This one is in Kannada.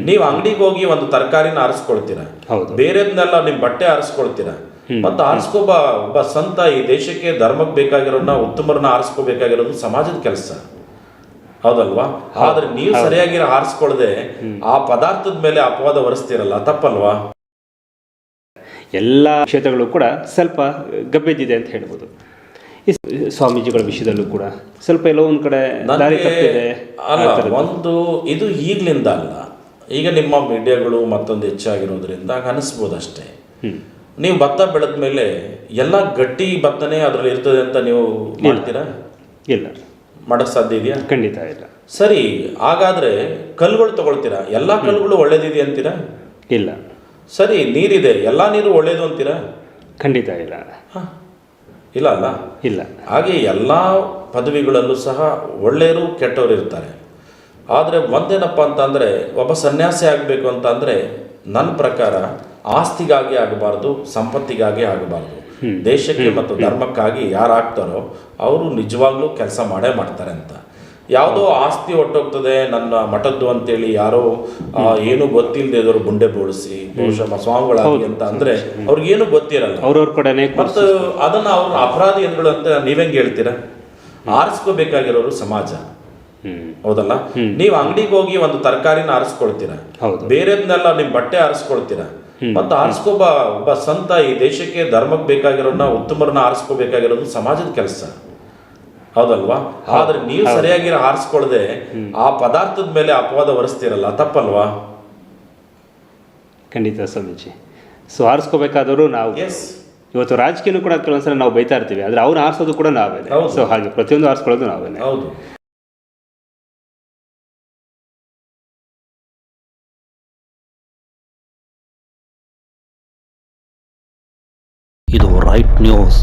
ನೀವು ಅಂಗಡಿಗೆ ಹೋಗಿ ಒಂದು ತರಕಾರಿನ ಆರಿಸ್ಕೊಳ್ತೀರಾ, ಹೌದು. ಬೇರೆದ್ನೆಲ್ಲ ನಿಮ್ಮ ಬಟ್ಟೆ ಆರಿಸ್ಕೊಳ್ತೀರಾ, ಮತ್ತು ಒಬ್ಬ ಸಂತ ಈ ದೇಶಕ್ಕೆ ಧರ್ಮಕ್ಕೆ ಬೇಕಾಗಿರೋನ್ನ ಉತ್ತಮರನ್ನ ಆರಿಸ್ಕೋಬೇಕಾಗಿರೋದು ಸಮಾಜದ ಕೆಲಸ, ಹೌದಲ್ವಾ? ಆದ್ರೆ ನೀವು ಸರಿಯಾಗಿ ಆರಿಸ್ಕೊಳ್ಳದೆ ಆ ಪದಾರ್ಥದ ಮೇಲೆ ಅಪವಾದ ಹೊರಿಸ್ತೀರಲ್ಲ, ತಪ್ಪಲ್ವಾ? ಎಲ್ಲ ಕ್ಷೇತ್ರಗಳು ಕೂಡ ಸ್ವಲ್ಪ ಗಬ್ಬೆದ್ದಿದೆ ಅಂತ ಹೇಳ್ಬೋದು. ಈ ಸ್ವಾಮೀಜಿಗಳ ವಿಷಯದಲ್ಲೂ ಕೂಡ ಸ್ವಲ್ಪ ಎಲ್ಲೋ ಒಂದು ಕಡೆ ದಾರಿ ತಪ್ಪಿದೆ. ಒಂದು ಇದು ಈಗಲಿಂದ ಅಲ್ಲ, ಈಗ ನಿಮ್ಮ ಮೀಡಿಯಾಗಳು ಮತ್ತೊಂದು ಹೆಚ್ಚಾಗಿರೋದ್ರಿಂದ ಅನಿಸ್ಬೋದು ಅಷ್ಟೇ. ನೀವು ಭತ್ತ ಬೆಳೆದ ಮೇಲೆ ಎಲ್ಲ ಗಟ್ಟಿ ಭತ್ತನೇ ಅದರಲ್ಲಿ ಇರ್ತದೆ ಅಂತ ನೀವು ಮಾಡ್ತೀರಾ? ಇಲ್ಲ, ಮಾಡೋಕ್ಕೆ ಸಾಧ್ಯ ಇದೆಯಾ? ಖಂಡಿತ ಇಲ್ಲ. ಸರಿ, ಹಾಗಾದರೆ ಕಲ್ಲುಗಳು ತಗೊಳ್ತೀರಾ, ಎಲ್ಲ ಕಲ್ಲುಗಳು ಒಳ್ಳೇದಿದೆ ಅಂತೀರಾ? ಇಲ್ಲ. ಸರಿ, ನೀರಿದೆ, ಎಲ್ಲ ನೀರು ಒಳ್ಳೇದು ಅಂತೀರಾ? ಖಂಡಿತ ಇಲ್ಲ. ಇಲ್ಲ ಅಲ್ಲ? ಇಲ್ಲ. ಹಾಗೆ ಎಲ್ಲ ಪದವಿಗಳಲ್ಲೂ ಸಹ ಒಳ್ಳೆಯರು ಕೆಟ್ಟವರು ಇರ್ತಾರೆ. ಆದರೆ ಒಂದೇನಪ್ಪ ಅಂತಂದರೆ, ಒಬ್ಬ ಸನ್ಯಾಸಿ ಆಗಬೇಕು ಅಂತಂದರೆ ನನ್ನ ಪ್ರಕಾರ ಆಸ್ತಿಗಾಗಿ ಆಗಬಾರ್ದು, ಸಂಪತ್ತಿಗಾಗಿ ಆಗಬಾರ್ದು. ದೇಶಕ್ಕೆ ಮತ್ತು ಧರ್ಮಕ್ಕಾಗಿ ಯಾರು ಆಗ್ತಾರೋ ಅವರು ನಿಜವಾಗ್ಲೂ ಕೆಲಸ ಮಾಡೇ ಮಾಡ್ತಾರೆ ಅಂತ. ಯಾವುದೋ ಆಸ್ತಿ ಹೊಟ್ಟೋಗ್ತದೆ ನನ್ನ ಮಠದ್ದು ಅಂತೇಳಿ ಯಾರೋ ಏನು ಗೊತ್ತಿಲ್ಲದೆ ಇದ್ದವರು ಗುಂಡೆ ಬೋಳಿಸಿ ಬಹುಶಃ ಸ್ವಾಮಿಗಳಾಗಿ ಅಂತ ಅಂದರೆ ಅವ್ರಿಗೇನು ಗೊತ್ತಿರಲ್ಲ, ಅವ್ರವ್ರ ಕಡೆನೇ. ಮತ್ತು ಅದನ್ನು ಅವ್ರ ಅಪರಾಧಿ ಎಂಗಳು ಅಂತ ನೀವೆಂಗೆ ಹೇಳ್ತೀರಾ? ಆರಿಸ್ಕೋಬೇಕಾಗಿರೋರು ಸಮಾಜ, ಹೌದಲ್ಲ? ನೀವು ಅಂಗಡಿಗೆ ಹೋಗಿ ಒಂದು ತರಕಾರಿನ ಆರಿಸ್ಕೊಳ್ತೀರಾ, ಬೇರೆದ್ನೆಲ್ಲ ನಿಮ್ಮ ಬಟ್ಟೆ ಆರಿಸ್ಕೊಳ್ತೀರಾ, ಮತ್ತು ಒಬ್ಬ ಸಂತ ಈ ದೇಶಕ್ಕೆ ಧರ್ಮಕ್ಕೆ ಬೇಕಾಗಿರೋನ್ನ ಉತ್ತಮರನ್ನ ಆರಿಸ್ಕೋಬೇಕಾಗಿರೋದು ಸಮಾಜದ ಕೆಲಸ, ಹೌದಲ್ವಾ? ಆದ್ರೆ ನೀವು ಸರಿಯಾಗಿ ಆರಿಸ್ಕೊಳ್ಳದೆ ಆ ಪದಾರ್ಥದ ಮೇಲೆ ಅಪವಾದ ಹೊರಿಸ್ತೀರಲ್ಲ, ತಪ್ಪಲ್ವಾ? ಖಂಡಿತ ಸ್ವಾಮೀಜಿ. ಸೊ ಆರಿಸ್ಕೋಬೇಕಾದವರು ನಾವು. ಇವತ್ತು ರಾಜಕೀಯನೂ ಕೂಡ ಕೆಲವೊಂದ್ಸಲ ನಾವು ಬೈತಾ ಇರ್ತೀವಿ, ಆದರೆ ಅವ್ರು ಆರಿಸೋದು ಕೂಡ ನಾವೇನೆ. ಸೊ ಹಾಗೆ ಪ್ರತಿಯೊಂದು ಆರಿಸ್ಕೊಳ್ಳೋದು ನಾವೇನೆ. ಹೌದು. ಇದು ರೈಟ್ ನ್ಯೂಸ್.